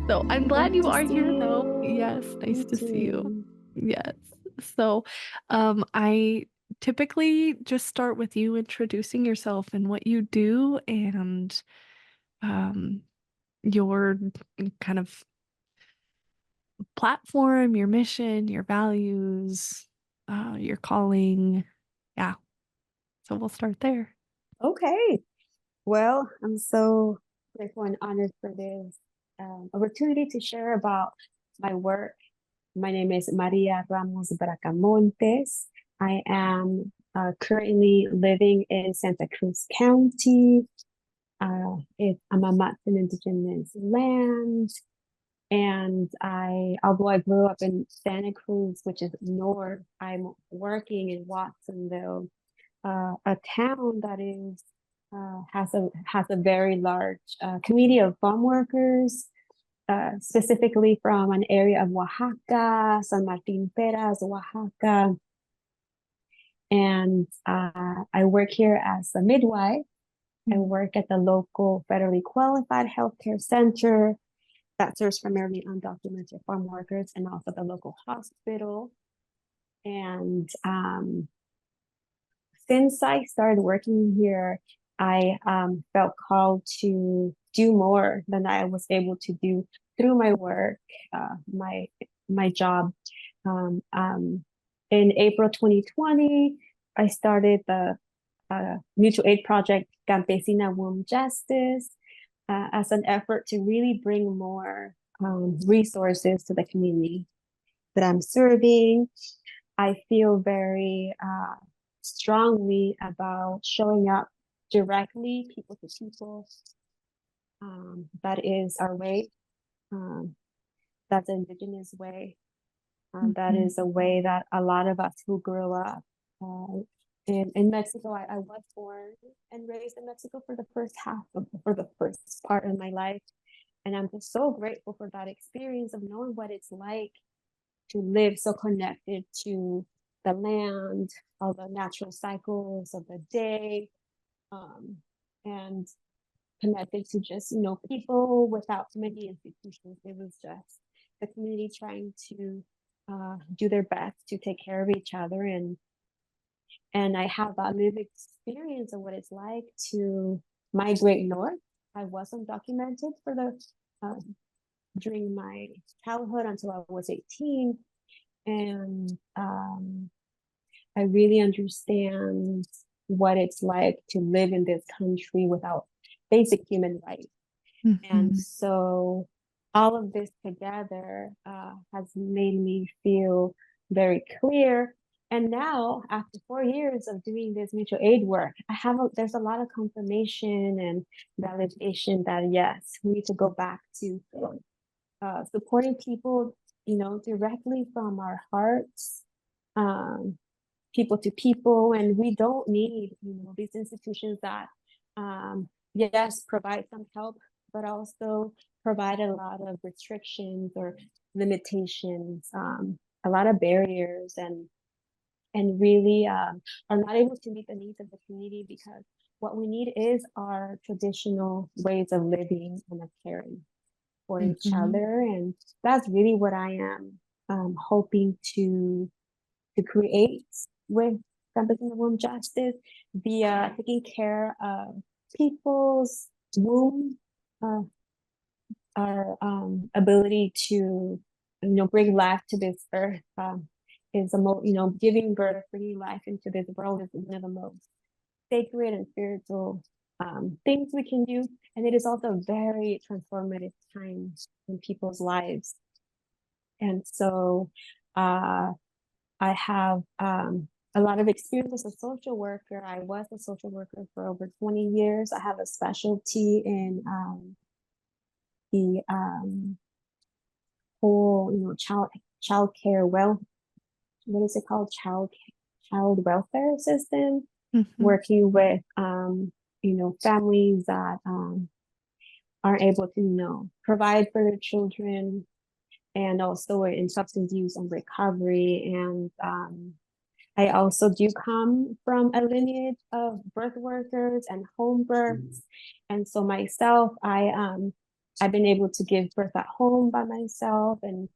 So I'm Nice glad you to are see here though. you. Yes, nice Me to see you. too. Yes. So, I typically just start with you introducing yourself and what you do and um your kind of platform, your mission, your values, your calling. Yeah. So we'll start there. Okay. Well, I'm so grateful and honored for this opportunity to share about my work. My name is Maria Ramos Bracamontes. I am currently living in Santa Cruz County. I'm a Matson indigenous land. And although I grew up in Santa Cruz, which is north, I'm working in Watsonville, a town that is has a very large community of farm workers, specifically from an area of Oaxaca, San Martin Peras, Oaxaca. And I work here as a midwife. I Mm. work at the local federally qualified healthcare center that serves primarily undocumented farm workers and also the local hospital. And since I started working here, I felt called to do more than I was able to do through my work, my job. Um, um, in April 2020, I started the mutual aid project Campesina Womb Justice as an effort to really bring more resources to the community that I'm serving. I feel very strongly about showing up directly, people to people. That is our way. Um, that's an indigenous way. That Mhm. is a way that a lot of us who grew up in Mexico, I was born and raised in Mexico for the for the first part of my life. And I'm just so grateful for that experience of knowing what it's like to live so connected to the land, all the natural cycles of the day, um, and connected to just, people without many institutions. It was just the community trying to do their best to take care of each other. And I have a lived experience of what it's like to migrate north. I wasn't documented for the during my childhood until I was 18. And I really understand what it's like to live in this country without basic human rights. And Mhm. so all of this together has made me feel very clear. And now, after 4 years of doing this mutual aid work, there's a lot of confirmation and validation that yes, we need to go back to supporting people, directly from our hearts, um, people to people, and we don't need, these institutions that, yes, provide some help, but also provide a lot of restrictions or limitations, a lot of barriers, and really are not able to meet the needs of the community because what we need is our traditional ways of living and of caring for each Mhm. other. And that's really what I am hoping to create with Campesina Womb Justice via taking care of people's womb, uh, our ability to, bring life to this earth is giving birth, bringing life into this world is one of the most sacred and spiritual things we can do. And it is also a very transformative time in people's lives. And so uh, I have a lot of experience as a social worker. I was a social worker for over 20 years. I have a specialty in the whole, child care what is it called? Child welfare system, Mhm. working with families that aren't able to, provide for their children, and also in substance use and recovery. And I also do come from a lineage of birth workers and home births. And so myself, I I've been able to give birth at home by myself and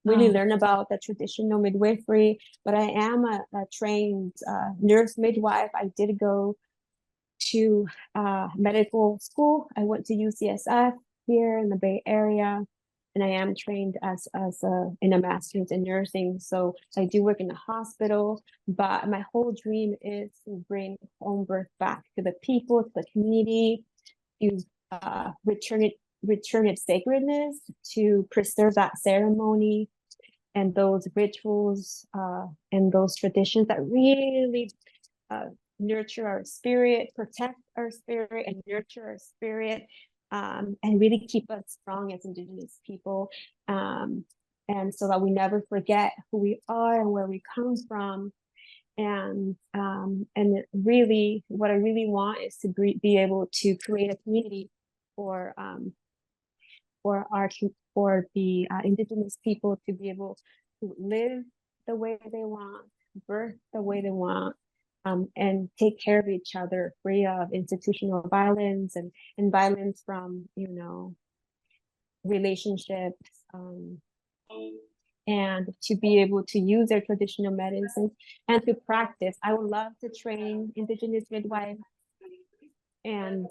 really Oh, learn about the traditional midwifery. But I am a trained nurse midwife. I did go to medical school. I went to UCSF here in the Bay Area, and I am trained as a in a master's in nursing. So I do work in the hospital, but my whole dream is to bring home birth back to the people, to the community, to return its sacredness, to preserve that ceremony and those rituals and those traditions that really uh, nurture our spirit, protect our spirit, and nurture our spirit, and really keep us strong as Indigenous people. And so that we never forget who we are and where we come from. And really, what I really want is to be able to create a community for for our for the Indigenous people to be able to live the way they want, birth the way they want, and take care of each other, free of institutional violence and violence from relationships, and to be able to use their traditional medicines and to practice. I would love to train Indigenous midwives and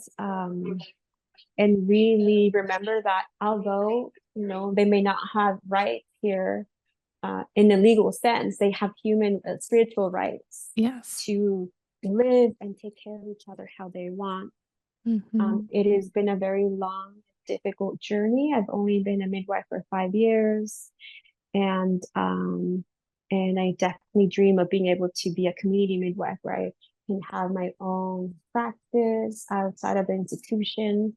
really remember that although they may not have rights here in a legal sense, they have human spiritual rights yes. to live and take care of each other how they want. Hmm. It has been a very long, difficult journey. I've only been a midwife for 5 years, and I definitely dream of being able to be a community midwife where I can have my own practice outside of the institution.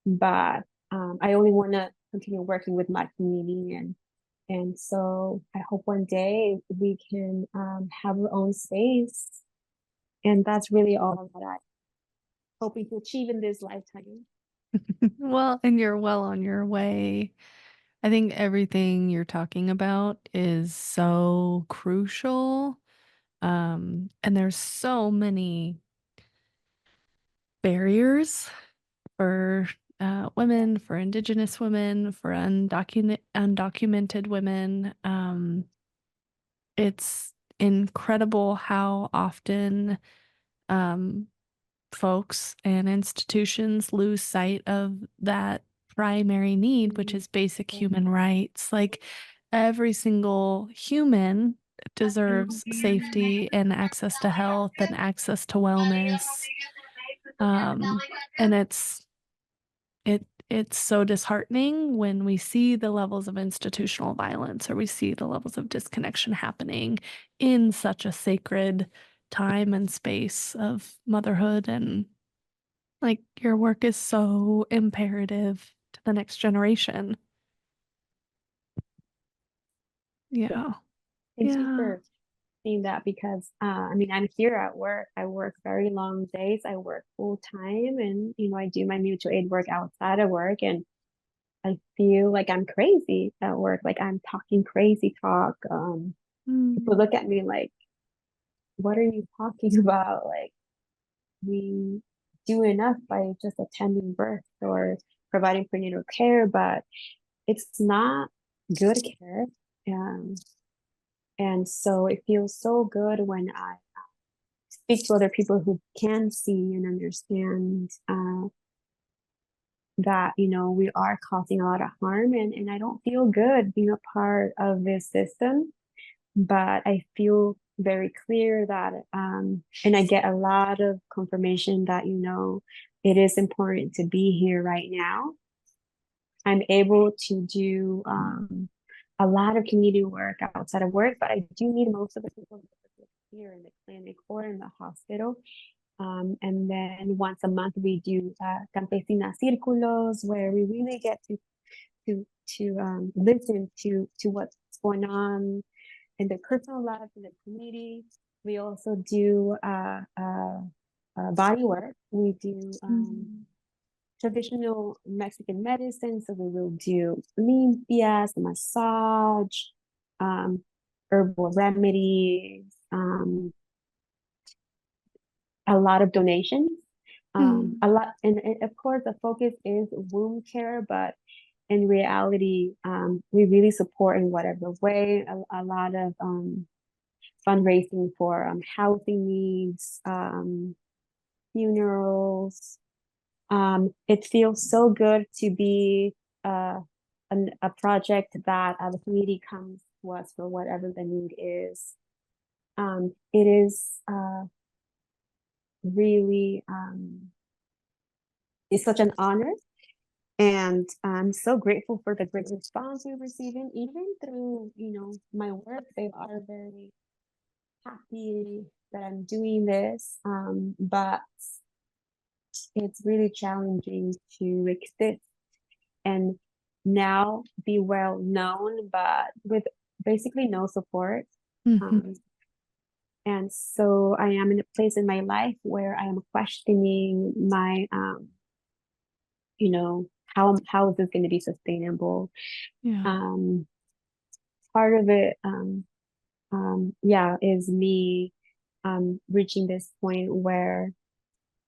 But I only want to continue working with my community, and so I hope one day we can have our own space, and that's really all that I'm hoping to achieve in this lifetime. Well, and you're well on your way. I think everything you're talking about is so crucial. And there's so many barriers for women, for Indigenous women, for undocumented women. It's incredible how often um, folks and institutions lose sight of that primary need, which Mhm. is basic human rights. Like every single human deserves safety and access to health and access to wellness. Um, and it's so disheartening when we see the levels of institutional violence or we see the levels of disconnection happening in such a sacred time and space of motherhood. And like your work is so imperative to the next generation. Yeah, Yeah. thank you Yeah. for seeing that because I mean I'm here at work. I work very long days. I work full time, and I do my mutual aid work outside of work, and I feel like I'm crazy at work. Like I'm talking crazy talk. People Mm. look at me like, "What are you talking about?" Like we do enough by just attending birth or providing prenatal care, but it's not good care. Um, and so it feels so good when I speak to other people who can see and understand that we are causing a lot of harm, and I don't feel good being a part of this system, but I feel very clear that and I get a lot of confirmation that it is important to be here right now. I'm able to do a lot of community work outside of work, but I do need most of the people here in the clinic or in the hospital. And then once a month we do Campesina Círculos where we really get to listen to what's going on in their personal lives in the community. We also do body work. We do Mm. traditional Mexican medicine. So we will do limpias, massage, um, herbal remedies, a lot of donations. Mm. A lot, and of course the focus is womb care, but in reality, we really support in whatever way. A lot of fundraising for housing needs, funerals. It feels so good to be uh, a project that the community comes to us for whatever the need is. It is really it's such an honor, and I'm so grateful for the great response we're receiving, even through my work. They are very happy that I'm doing this, but it's really challenging to exist and now be well known, but with basically no support. Mhm. Um, and so I am in a place in my life where I am questioning my, how is this going to be sustainable? Yeah. Um, Part of it, yeah, is me reaching this point where,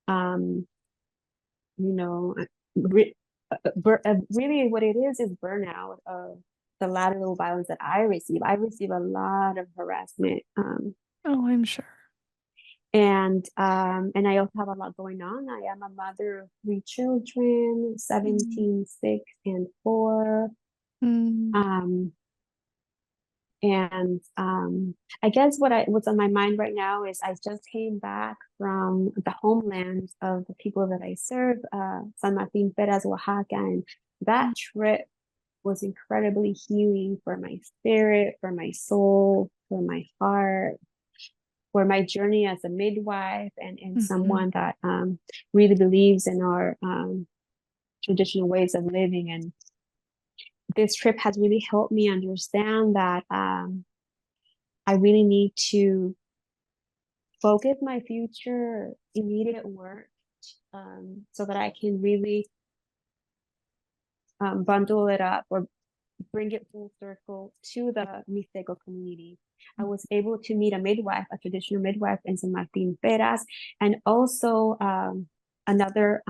um, you know, re really what it is burnout of the lateral violence that I receive. I receive a lot of harassment. Oh, I'm sure. And I also have a lot going on. I am a mother of three children, Mm. 17, 6, and 4. Mm. Um, and I guess what's on my mind right now is I just came back from the homeland of the people that I serve, San Martin Peras, Oaxaca, and that Mm. trip was incredibly healing for my spirit, for my soul, for my heart, for my journey as a midwife and Mhm. someone that really believes in our traditional ways of living. And this trip has really helped me understand that I really need to focus my future immediate work so that I can really bundle it up or bring it full circle to the Mixteco community. I was able to meet a midwife, a traditional midwife in San Martin Peras, and also another,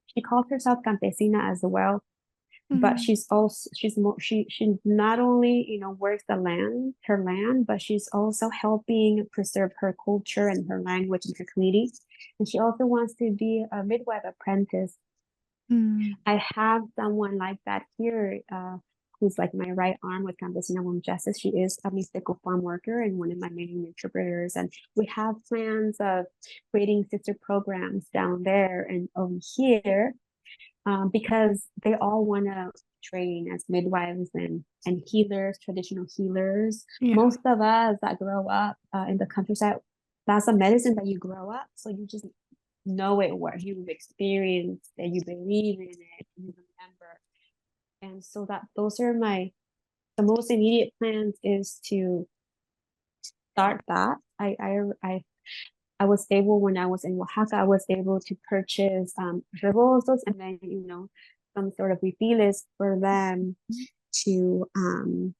she calls herself Campesina as well, but Mm. she not only works her land, but she's also helping preserve her culture and her language and her community. And she also wants to be a midwife apprentice. Mm. I have someone like that here, who's like my right arm with Campesina Women Justice. She is a mystical farm worker and one of my main interpreters. And we have plans of creating sister programs down there and over here, because they all want to train as midwives and healers, traditional healers. Yeah. Most of us that grow up in the countryside, that's a medicine that you grow up. So you just know it, what you've experienced, and you believe in it, you remember. And so that those are the most immediate plans is to start that. I was able, when I was in Oaxaca, I was able to purchase rebosos and then some sort of refiles for them to um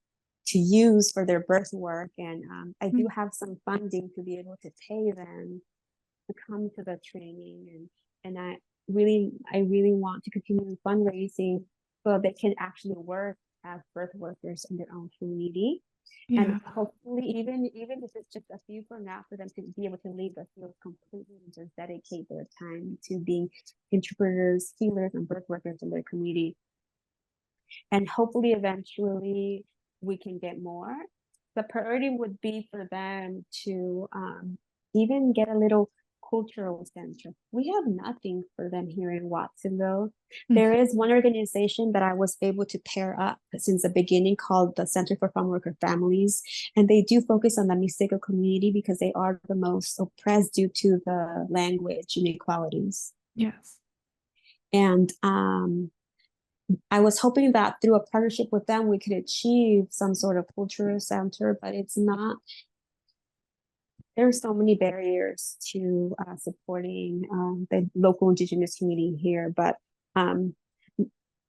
to use for their birth work. And I do Mm. have some funding to be able to pay them to come to the training, and I really want to continue fundraising so they can actually work as birth workers in their own community. And Yeah. hopefully even if it's just a few from now, for them to be able to leave the field completely and just dedicate their time to being interpreters, healers, and birth workers in their community. And hopefully eventually we can get more. The priority would be for them to even get a little cultural center. We have nothing for them here in Watsonville. There Mhm. is one organization that I was able to pair up since the beginning called the Center for Farm Worker Families. And they do focus on the Mixteco community because they are the most oppressed due to the language inequalities. Yes. And I was hoping that through a partnership with them, we could achieve some sort of cultural center, but it's not. There's so many barriers to supporting the local indigenous community here. But um,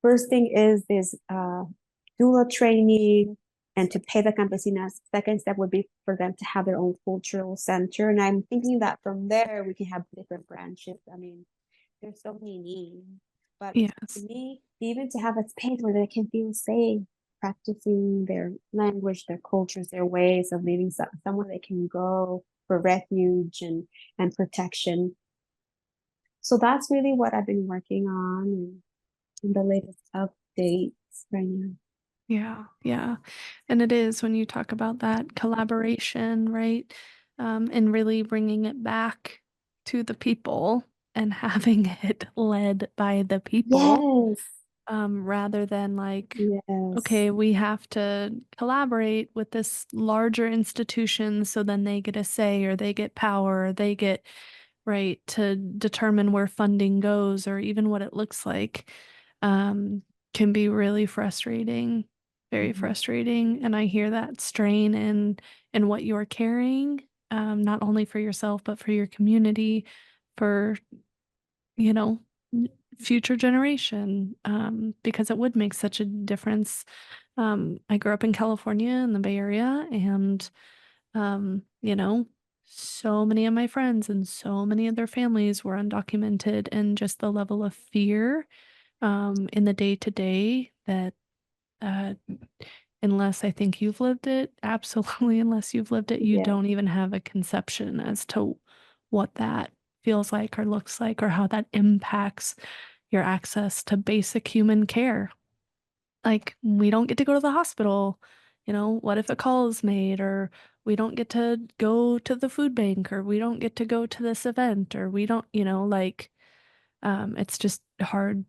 first thing is this doula training and to pay the campesinas. Second step would be for them to have their own cultural center. And I'm thinking that from there we can have different branches. I mean, there's so many needs. But to Yes. me, even to have a space where they can feel safe, practicing their language, their cultures, their ways of living, somewhere they can go for refuge and protection. So that's really what I've been working on in the latest updates right now. Yeah, yeah. And it is when you talk about that collaboration, right? And really bringing it back to the people and having it led by the people, Yes, rather than like, yes, okay, we have to collaborate with this larger institution so then they get a say or they get power or they get right to determine where funding goes or even what it looks like, um, can be really frustrating, very mhm, frustrating. And I hear that strain in what you're carrying, not only for yourself, but for your community, for, you know, future generation, because it would make such a difference. I grew up in California in the Bay Area, and you know, so many of my friends and so many of their families were undocumented, and just the level of fear in the day to day that uh unless I think you've lived it, absolutely unless you've lived it, you yeah, don't even have a conception as to what that feels like or looks like or how that impacts your access to basic human care. Like, we don't get to go to the hospital. What if a call is made, or we don't get to go to the food bank, or we don't get to go to this event, or we don't, like, it's just hard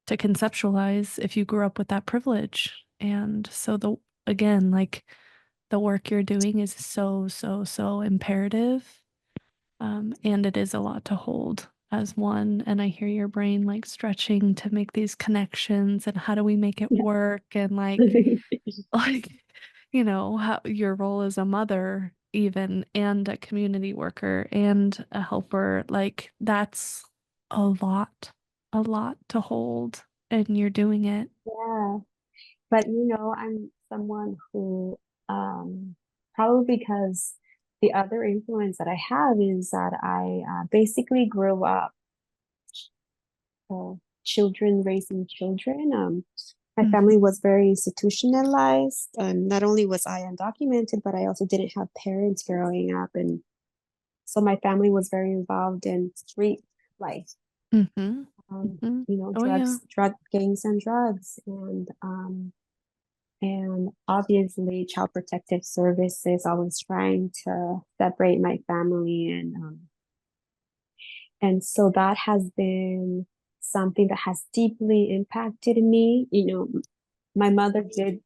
to conceptualize if you grew up with that privilege. And so again, like, the work you're doing is so, so, so imperative. And it is a lot to hold as one. And I hear your brain like stretching to make these connections and how do we make it yeah. work? And like, like, how your role as a mother, even, and a community worker and a helper, like, that's a lot to hold. And you're doing it. Yeah. But I'm someone who, probably because the other influence that I have is that I basically grew up uh, children raising children. My family Mhm. was very institutionalized. Not only was I undocumented, but I also didn't have parents growing up, and so my family was very involved in street life. Mhm. Mhm. Oh yeah. Drug gangs and drugs, and obviously child protective services always trying to separate my family, and so that has been something that has deeply impacted me. My mother did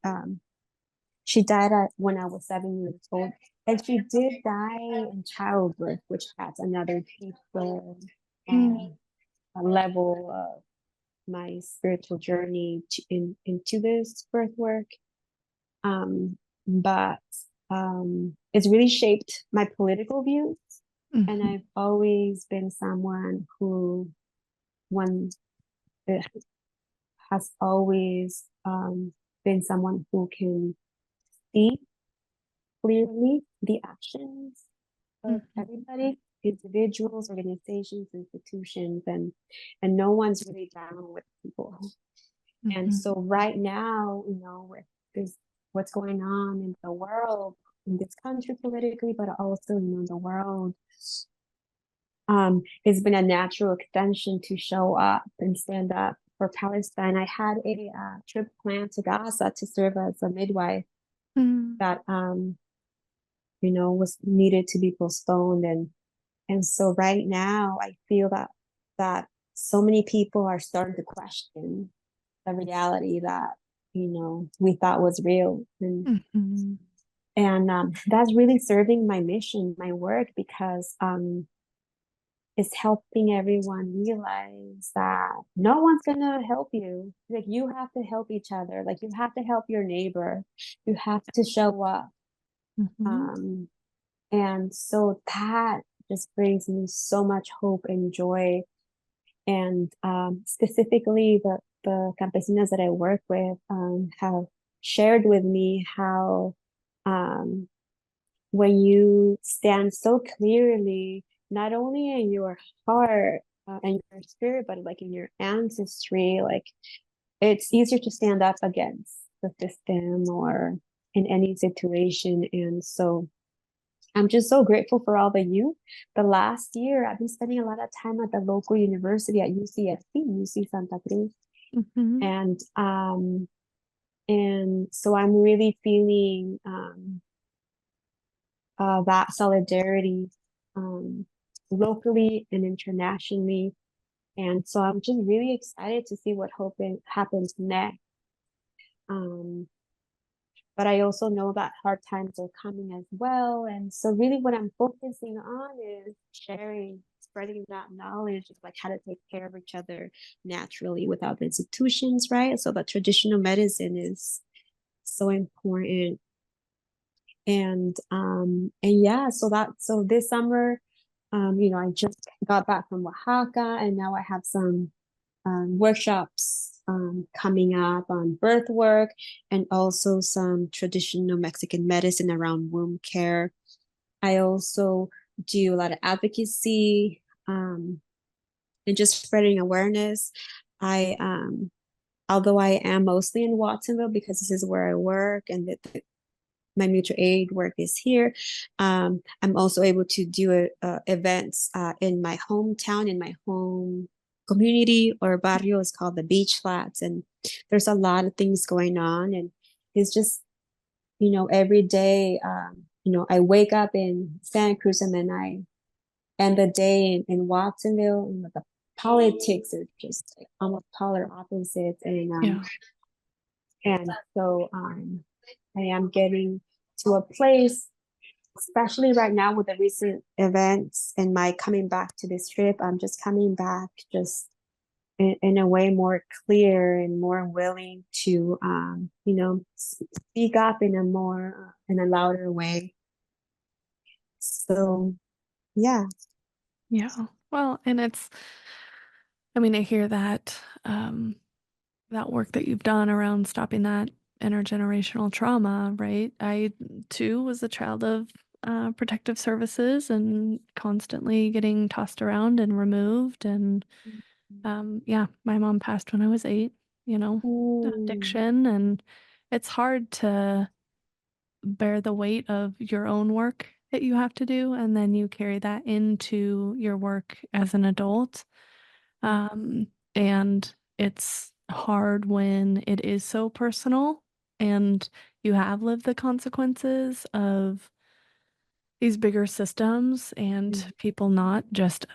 she died when I was 7 years old, and she did die in childbirth, which adds another deeper Mm. um, level of my spiritual journey into this birth work. But it's really shaped my political views. And Mhm. I've always been someone who one has always been someone who can see clearly the actions of Mhm. everybody, individuals, organizations, institutions, and no one's really down with people. And Mhm. so right now, with this what's going on in the world, in this country politically, but also the world, it's been a natural extension to show up and stand up for Palestine. I had a trip planned to Gaza to serve as a midwife Mm. that was needed to be postponed, and so right now I feel that so many people are starting to question the reality that we thought was real, Mhm. and that's really serving my mission, my work, because it's helping everyone realize that no one's gonna help you. Like, you have to help each other. Like, you have to help your neighbor. You have to show up. Mhm. Um, and so that just brings me so much hope and joy. And specifically, the campesinas that I work with have shared with me how um, when you stand so clearly, not only in your heart and your spirit, but like in your ancestry, like it's easier to stand up against the system or in any situation. And so I'm just so grateful for all the youth. The last year, I've been spending a lot of time at the local university at UCSC, UC Santa Cruz. Hmm. And so I'm really feeling that solidarity um, locally and internationally. And so I'm just really excited to see what happens next. Um, but I also know that hard times are coming as well. And so really what I'm focusing on is sharing, spreading that knowledge of like how to take care of each other naturally without institutions, right? So the traditional medicine is so important. And yeah, so this summer, I just got back from Oaxaca and now I have some workshops coming up on birth work and also some traditional Mexican medicine around womb care. I also do a lot of advocacy and just spreading awareness. I although I am mostly in Watsonville because this is where I work and my mutual aid work is here. I'm also able to do events in my hometown, in my home community or barrio is called the Beach Flats. And there's a lot of things going on. And it's just, every day, I wake up in Santa Cruz and then I end the day in Watsonville. And the politics are just like almost polar opposites. Yeah. And so I am getting to a place, especially right now with the recent events and my coming back to this trip. I'm just coming back just in a way more clear and more willing to, speak up in a more, in a louder way. So, yeah. Yeah. Well, and I mean, I hear that that work that you've done around stopping that intergenerational trauma, right? I too was a child of protective services and constantly getting tossed around and removed. And yeah, my mom passed when I was 8, you know, Mm, addiction. And it's hard to bear the weight of your own work that you have to do. And then you carry that into your work as an adult. Um, and it's hard when it is so personal and you have lived the consequences of these bigger systems and mm, people not just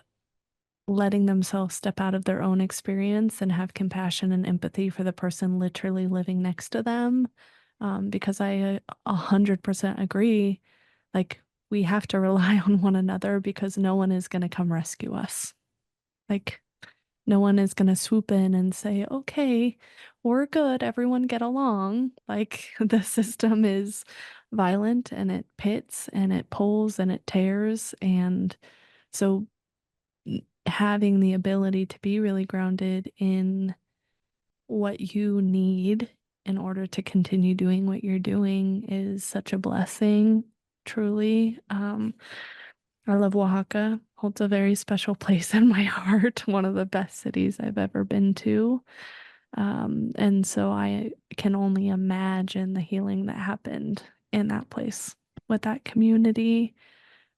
letting themselves step out of their own experience and have compassion and empathy for the person literally living next to them. Because I 100% agree. Like, we have to rely on one another because no one is going to come rescue us. Like, no one is going to swoop in and say, okay, we're good, everyone get along. Like, the system is violent and it pits and it pulls and it tears. And so, having the ability to be really grounded in what you need in order to continue doing what you're doing is such a blessing, truly. I love Oaxaca, holds a very special place in my heart, one of the best cities I've ever been to. And so I can only imagine the healing that happened in that place with that community,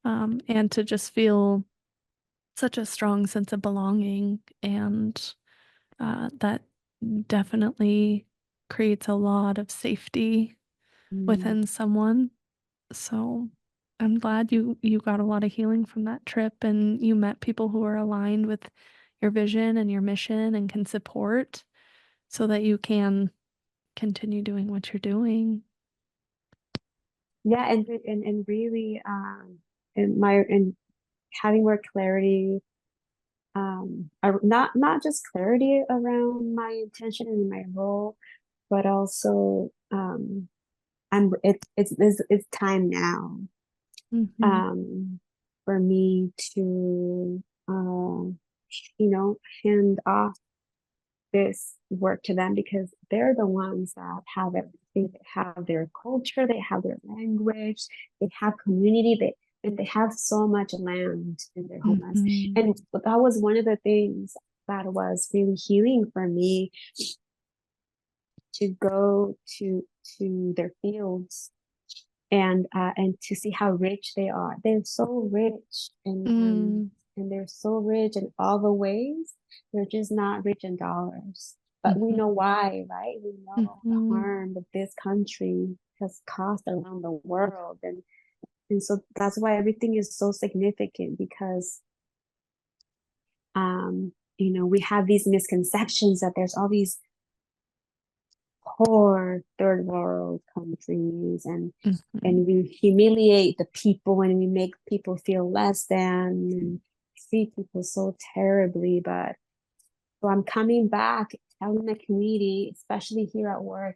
and to just feel such a strong sense of belonging. And that definitely creates a lot of safety mm. within someone. So I'm glad you got a lot of healing from that trip and you met people who are aligned with your vision and your mission and can support so that you can continue doing what you're doing. Yeah, and really, and having more clarity, not just clarity around my intention and my role, but also it's time now Hmm. um for me to hand off this work to them because they're the ones that have everything. They have their culture, they have their language, they have community, and they have so much land in their homelands. Mm-hmm. And that was one of the things that was really healing for me, to go to their fields and to see how rich they are. They're so rich Mm-hmm. and they're so rich in all the ways. They're just not rich in dollars. But we know why, right? We know the Mm-hmm. harm that this country has caused around the world. And so that's why everything is so significant, because we have these misconceptions that there's all these poor third world countries, Mm-hmm. and we humiliate the people and we make people feel less than and treat people so terribly. But so I'm coming back telling the community, especially here at work,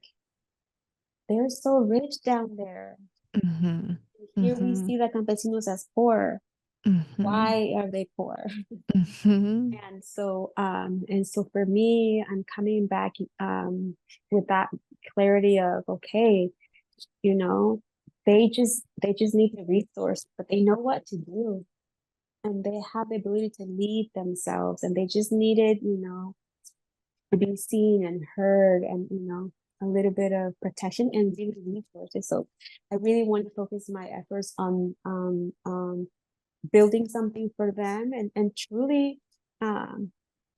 they're so rich down there. Mm-hmm. Here we Mm-hmm. see the campesinos as poor. Mm-hmm. Why are they poor? Mm-hmm. And so for me, I'm coming back with that clarity of, okay, you know, they just need the resource, but they know what to do, and they have the ability to lead themselves, and they just needed, to be seen and heard, and a little bit of protection and really resources. So I really want to focus my efforts on building something for them, and truly, um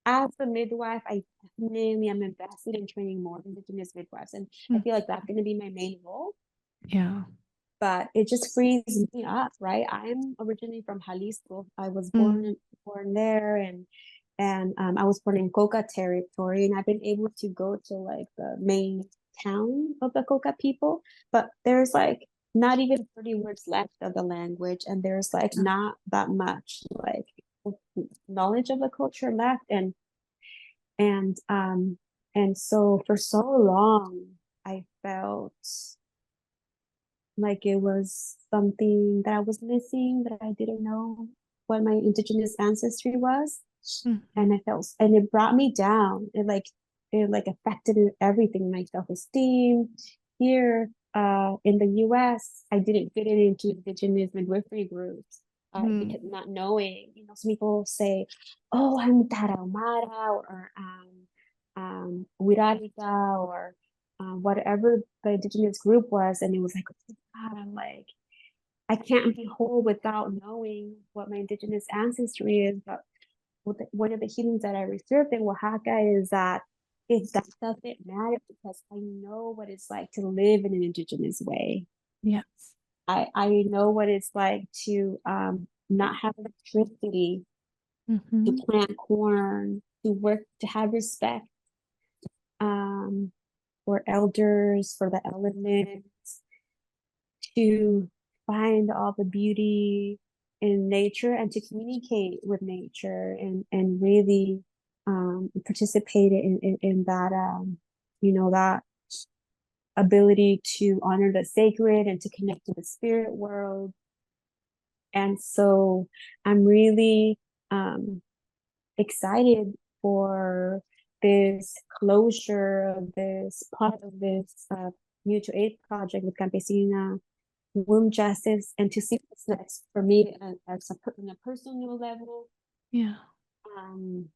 as a midwife, I definitely am invested in training more indigenous midwives, and I feel like that's going to be my main role. Yeah. But it just frees me up, right? I'm originally from Jalisco. I was Mm. born there, and I was born in Coca territory, and I've been able to go to like the main town of the Coca people, but there's like not even 30 words left of the language, and there's like Yeah. not that much like knowledge of the culture left, and and so for so long I felt like it was something that I was missing, that I didn't know what my indigenous ancestry was. Mm-hmm. And I felt, and it brought me down. It affected everything, my self-esteem. Here, in the US, I didn't fit it into indigenous midwifery groups. Mm. Because not knowing, some people say, "Oh, I'm Tarahumara," or Wirarica, or whatever the indigenous group was, and it was like, oh God, I'm like, I can't be whole without knowing what my indigenous ancestry is. But one of the healings that I reserved in Oaxaca is that that doesn't matter, because I know what it's like to live in an indigenous way. Yes. I know what it's like to not have electricity, to Mm-hmm. plant corn, to work, to have respect um, for elders, for the elements, to find all the beauty in nature, and to communicate with nature, and really participate in that that ability to honor the sacred and to connect to the spirit world. And so I'm really um, excited for this closure of this part of this mutual aid project with Campesina, womb justice, and to see what's next for me on a personal level. Yeah. Um,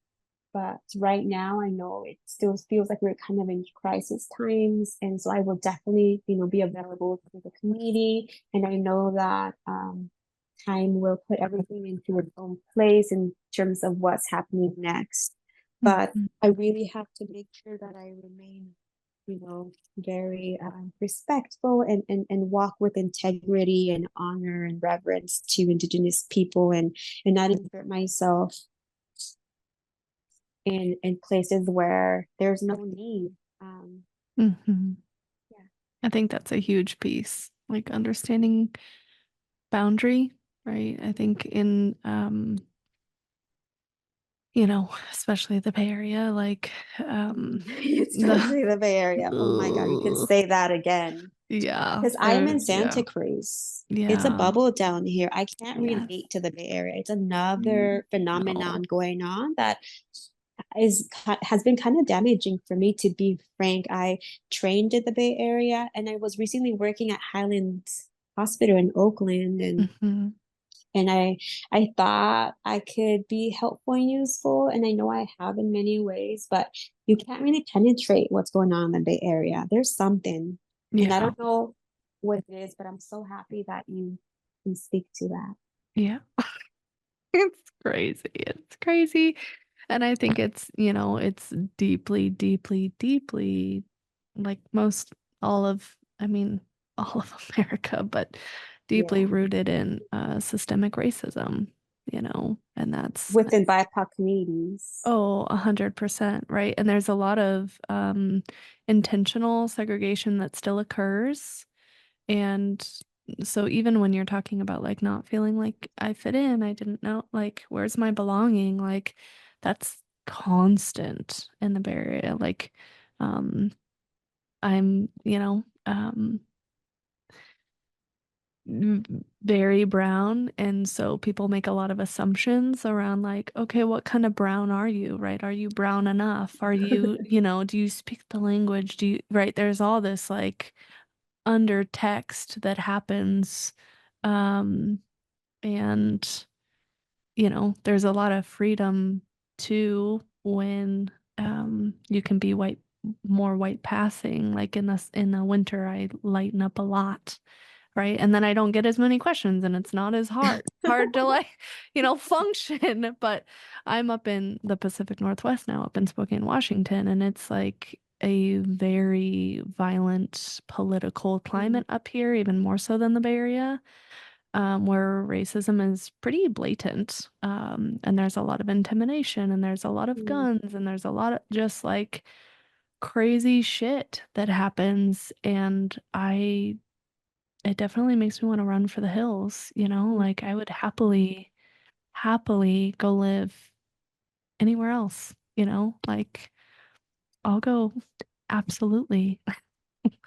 but right now, I know it still feels like we're kind of in crisis times, and so I will definitely, be available to the community. And I know that time will put everything into its own place in terms of what's happening next. But Mm-hmm. I really have to make sure that I remain, very respectful, and walk with integrity and honor and reverence to indigenous people, and not insert myself in places where there's no need. Mm-hmm. Yeah. I think that's a huge piece, like understanding boundary, right? I think in especially the Bay Area, like the Especially the Bay Area. Oh my God, you could Ugh. say that again. Yeah, Because I am in yeah, Santa Cruz. It's a yeah, bubble down here. I can't yes. relate to the Bay Area. It's Mm, another phenomenon no. going on that has been kind of damaging for me, to be frank. I trained in the Bay Area, and I was recently working at Highland Hospital in Oakland, Hmm. and I thought I could be helpful and useful, and I know I have in many ways, but you can't really penetrate what's going on in the Bay Area. There's something, and I Yeah. don't know what it is, but I'm so happy that you can speak to that. Yeah. It's crazy. It's crazy. And I think it's, it's deeply, deeply, deeply like most all of, I mean, all of America, but deeply Yeah. rooted in systemic racism, and Within BIPOC communities. oh, 100%, right? And there's a lot of intentional segregation that still occurs. And so even when you're talking about like not feeling like I fit in, I didn't know like where's my belonging, like that's constant in the Bay Area. Like um I'm, very brown, and so people make a lot of assumptions around like, okay, what kind of brown are you, right? Are you brown enough? Are you, do you speak the language? Do you, right? There's all this like under text that happens. Um, and, there's a lot of freedom too when you can be more white passing. Like in the winter, I lighten up a lot, right? And then I don't get as many questions and it's not as hard to like, function. But I'm up in the Pacific Northwest now, up in Spokane, Washington, and it's like a very violent political Mm, climate up here, even more so than the Bay Area, where racism is pretty blatant. And there's a lot of intimidation and there's a lot of mm, guns and there's a lot of just like crazy shit that happens. And it definitely makes me want to run for the hills, mm, like I would happily go live anywhere else, like I'll go absolutely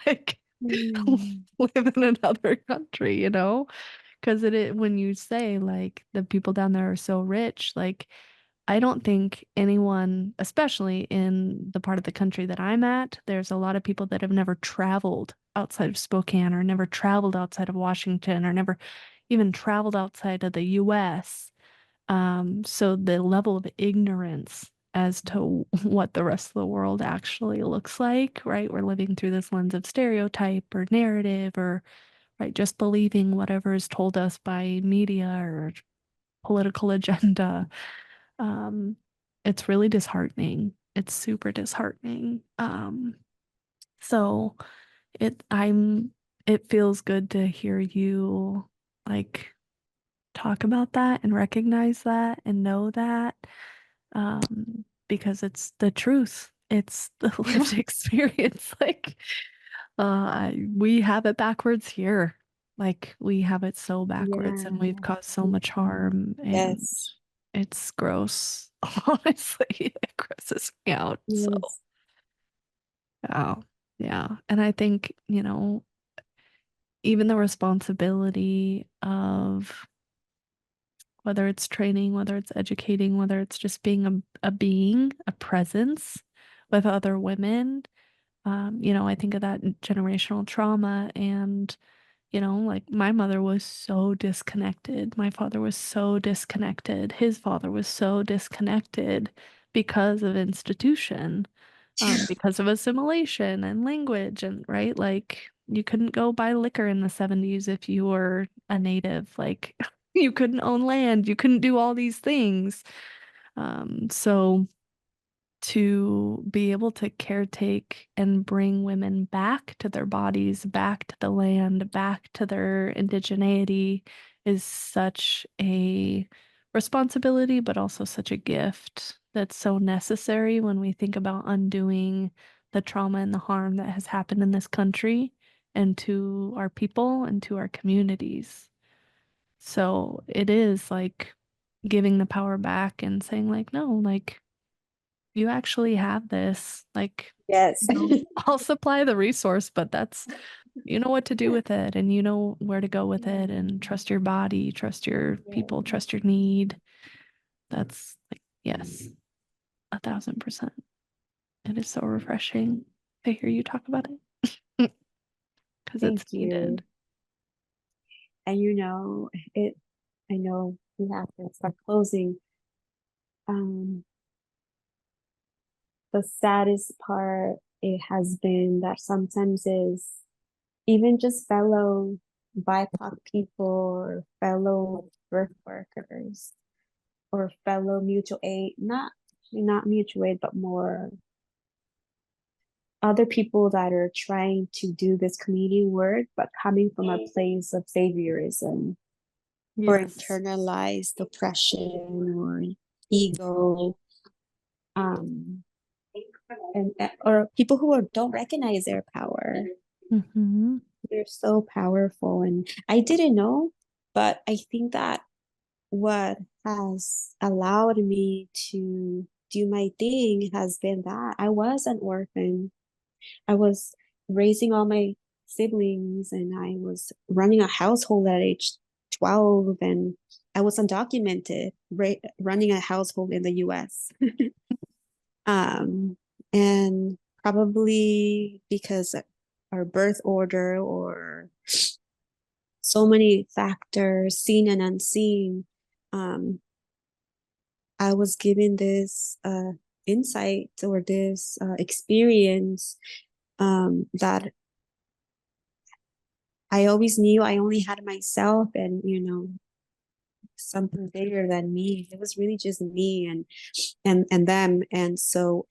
like mm. live in another country, because when you say like the people down there are so rich, like I don't think anyone, especially in the part of the country that I'm at, there's a lot of people that have never traveled outside of Spokane or never traveled outside of Washington or never even traveled outside of the US. So the level of ignorance as to what the rest of the world actually looks like, right? We're living through this lens of stereotype or narrative or, right, just believing whatever is told us by media or political agenda. Um, it's really disheartening. It's super disheartening. So it feels good to hear you like talk about that and recognize that and know that, because it's the truth. It's the lived experience. Like, we have it backwards here. Like, we have it so backwards and we've Yeah. caused so much harm, and Yes. it's gross. Honestly, it grosses me out. So, Yes. yeah. Yeah. And I think, even the responsibility of whether it's training, whether it's educating, whether it's just being a being, a presence with other women. I think of that generational trauma and, like my mother was so disconnected. My father was so disconnected. His father was so disconnected because of institution, because of assimilation and language and right, like you couldn't go buy liquor in the 70s if you were a native. Like you couldn't own land, you couldn't do all these things. So to be able to caretake and bring women back to their bodies, back to the land, back to their indigeneity is such a responsibility, but also such a gift that's so necessary when we think about undoing the trauma and the harm that has happened in this country and to our people and to our communities. So it is like giving the power back and saying, like, no, like, you actually have this. Like, Yes. I'll supply the resource, but you know what to do with it and you know where to go with it and trust your body, trust your Yeah. people, trust your need. That's like, yes. 1,000%. It is so refreshing to hear you talk about it because it's Thank needed. you. And you know, it, I know we have to start closing. Um, the saddest part it has been that sometimes is even just fellow BIPOC people or fellow birth workers or fellow mutual aid, not mutual aid, but more other people that are trying to do this community work, but coming from a place of saviorism or Yes. internalized oppression or ego, um, and or people who don't recognize their power. Mm-hmm. They're so powerful, and I didn't know, but I think that what has allowed me to do my thing has been that I was an orphan. I was raising all my siblings and I was running a household at age 12 and I was undocumented, running a household in the US. Um, and probably because our birth order or so many factors, seen and unseen, um, I was given this insight or this experience that I always knew I only had myself and, you know, something bigger than me. It was really just me and them. And so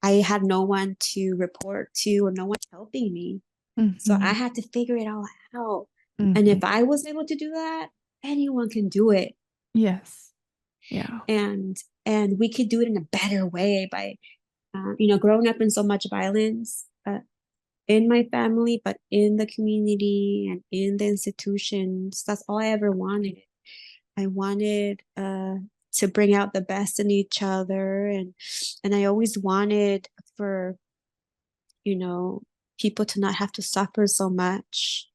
I had no one to report to or no one helping me. So Mm-hmm. I had to figure it all out. And Mm-hmm. if I was able to do that, anyone can do it. Yes. Yeah. And and we could do it in a better way by you know, growing up in so much violence in my family, but in the community and in the institutions. That's all I ever wanted. I wanted to bring out the best in each other, and I always wanted for, you know, people to not have to suffer so much.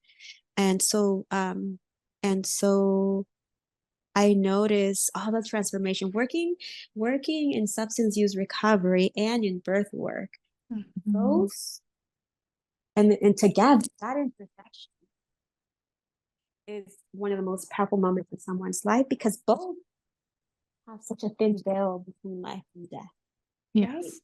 And so and so I noticed all the transformation working in substance use recovery and in birth work. Mm-hmm. Those and together that intersection is one of the most powerful moments in someone's life because both have such a thin veil between life and death, right? Yes.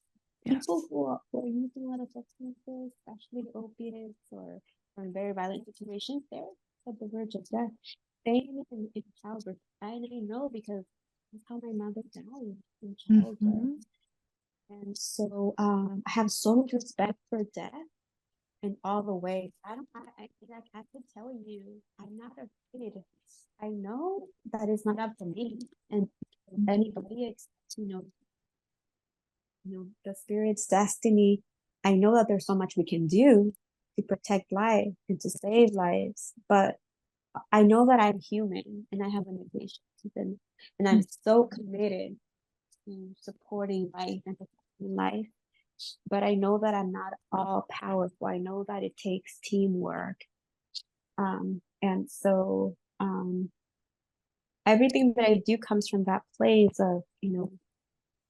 People Yes. who are using a lot of substances, especially the opiates or in very violent situations, they're at the verge of death. Staying in childbirth, and I know because that's how my mother died in childbirth. Mm-hmm. And so I have so much respect for death in all the ways. I don't, like, I could tell you, I'm not afraid. I know that it's not up to me and anybody except, the spirit's destiny. I know that there's so much we can do to protect life and to save lives, but I know that I'm human and I have limitations and I'm so committed to supporting life and protecting life. But I know that I'm not all powerful. I know that it takes teamwork. And so everything that I do comes from that place of,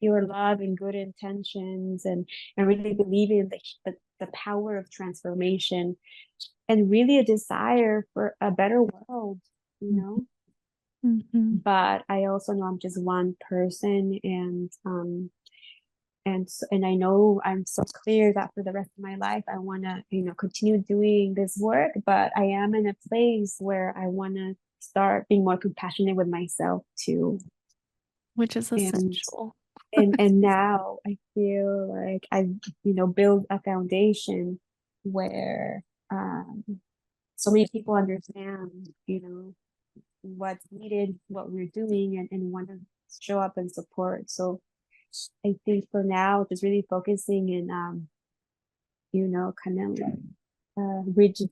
pure love and good intentions and really believing in the power of transformation and really a desire for a better world, you know. Mm-hmm. But I also know I'm just one person and I know I'm so clear that for the rest of my life I want to continue doing this work, but I am in a place where I want to start being more compassionate with myself too. Which is and essential. and now I feel like I've built a foundation where so many people understand what's needed, what we're doing, and want to show up and support. So I think for now, just really focusing in, kind of like rigid,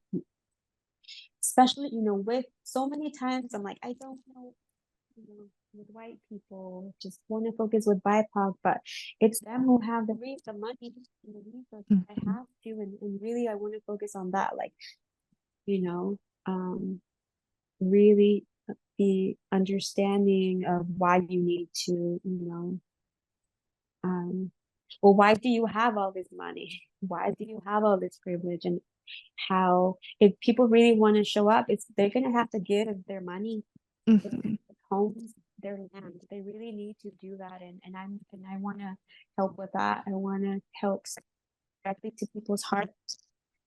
especially, with so many times I'm like, I don't know, with white people, just want to focus with BIPOC, but it's them who have the money, and the resources. I Mm-hmm. have to, and really, I want to focus on that, like, you know, um, really be understanding of why you need to, well, why do you have all this money? Why do you have all this privilege? And how, if people really want to show up, it's they're gonna have to give their money, their Hmm. homes, their land. They really need to do that, and I want to help with that. I want to help directly to people's hearts,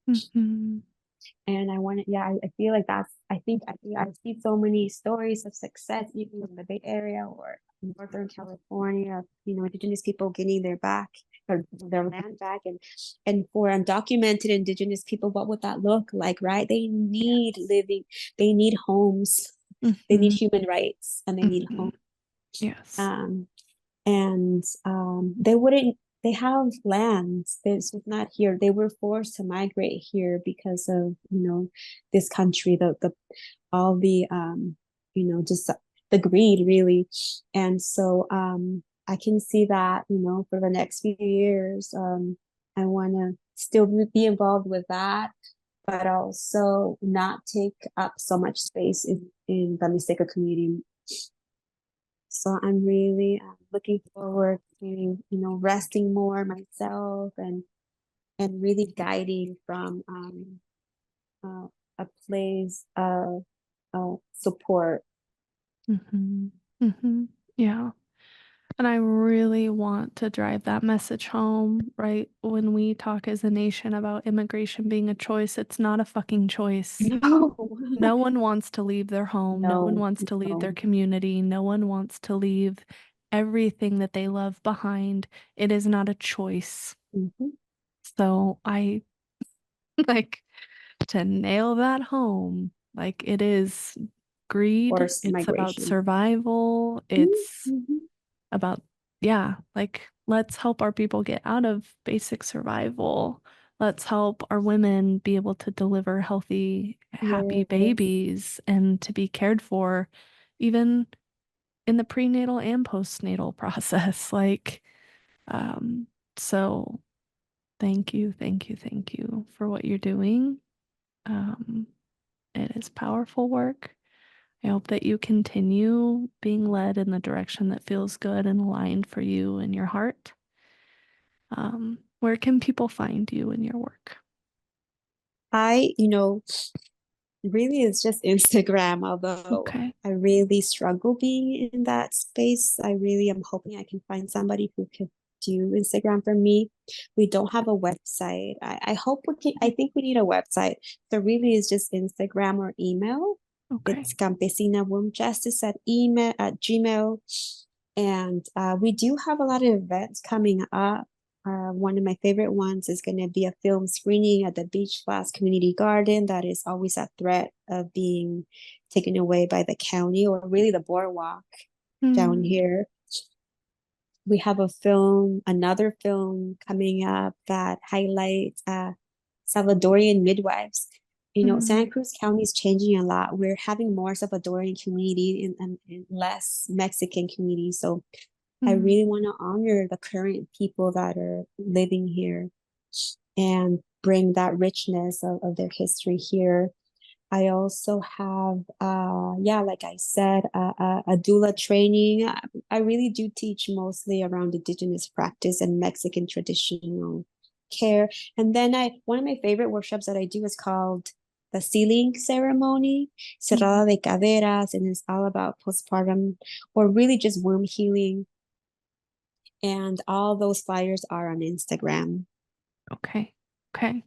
Hmm. and I want to, yeah, I feel like that's, I see so many stories of success, even in the Bay Area or Northern California, indigenous people getting their back or their land back. And for undocumented indigenous people, what would that look like, right? They need living, they need homes, they need Hmm. human rights, and they need Hmm. homes. Yes. Um, and they wouldn't, they have lands. This was not here. They were forced to migrate here because of this country, the all the just the greed, really. And so I can see that for the next few years, I want to still be involved with that, but also not take up so much space in the Mixteco community. So I'm really looking forward to, resting more myself, and really guiding from uh, a place of support. Hmm. Hmm. Yeah. And I really want to drive that message home, right? When we talk as a nation about immigration being a choice, it's not a fucking choice. No, No one wants to leave their home. No one no, wants to leave their no. community. No one wants to leave everything that they love behind. It is not a choice. Mhm. So I like to nail that home. Like it is greed. Forced It's about migration. survival. It's Mhm. about, yeah, like let's help our people get out of basic survival. Let's help our women be able to deliver healthy, happy Yes. babies and to be cared for, even in the prenatal and postnatal process. Like, um, so thank you, thank you, thank you for what you're doing. Um, it is powerful work. I hope that you continue being led in the direction that feels good and aligned for you and your heart. Where can people find you in your work? I really it's just Instagram, although Okay. I really struggle being in that space. I really am hoping I can find somebody who could do Instagram for me. We don't have a website. I hope we can, I think we need a website. So really it's just Instagram or email. Okay. It's Campesina Womb Justice at email at Gmail. And we do have a lot of events coming up. One of my favorite ones is going to be a film screening at the Beach Flats Community Garden that is always a threat of being taken away by the county, or really the boardwalk down Hmm. here. We have another film coming up that highlights Salvadorian midwives. Hmm. Santa Cruz County is changing a lot. We're having more Salvadorian community and less Mexican community. So I Hmm. really want to honor the current people that are living here and bring that richness of their history here. I also have, yeah, like I said, a doula training. I really do teach mostly around indigenous practice and Mexican traditional care. And then one of my favorite workshops that I do is called the sealing ceremony, Hmm. cerrada de caderas, and it's all about postpartum or really just womb healing. And all those flyers are on Instagram. Okay. Okay.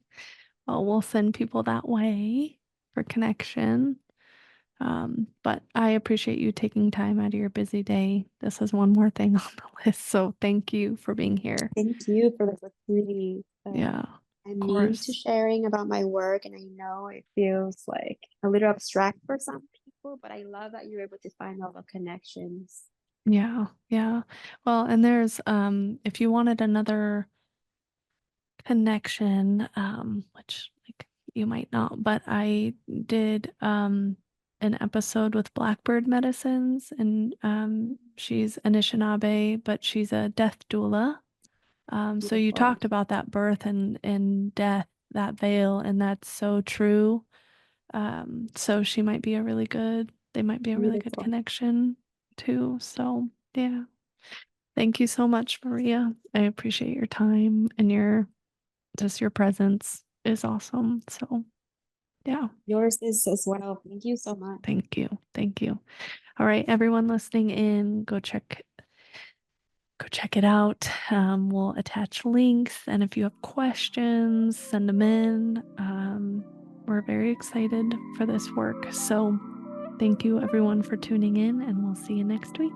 Well, we'll send people that way for connection. But I appreciate you taking time out of your busy day. This is one more thing on the list. So thank you for being here. Thank you for the opportunity. Yeah, of I'm new to course. sharing about my work, and I know it feels like a little abstract for some people, but I love that you're able to find all the connections. Yeah, yeah. Well, and there's if you wanted another connection, which like you might not, but I did an episode with Blackbird Medicines, and she's Anishinaabe, but she's a death doula. So you Beautiful, talked about that birth and death, that veil, and that's so true. So she might be a really good, they might be a really good beautiful. connection too. So yeah. Thank you so much, Maria. I appreciate your time and your presence is awesome. So, yeah, Yours is as well. Thank you so much. thank you. Thank you. All right, everyone listening in, go check it out. We'll attach links, and if you have questions, send them in. We're very excited for this work. So, thank you everyone for tuning in, and we'll see you next week.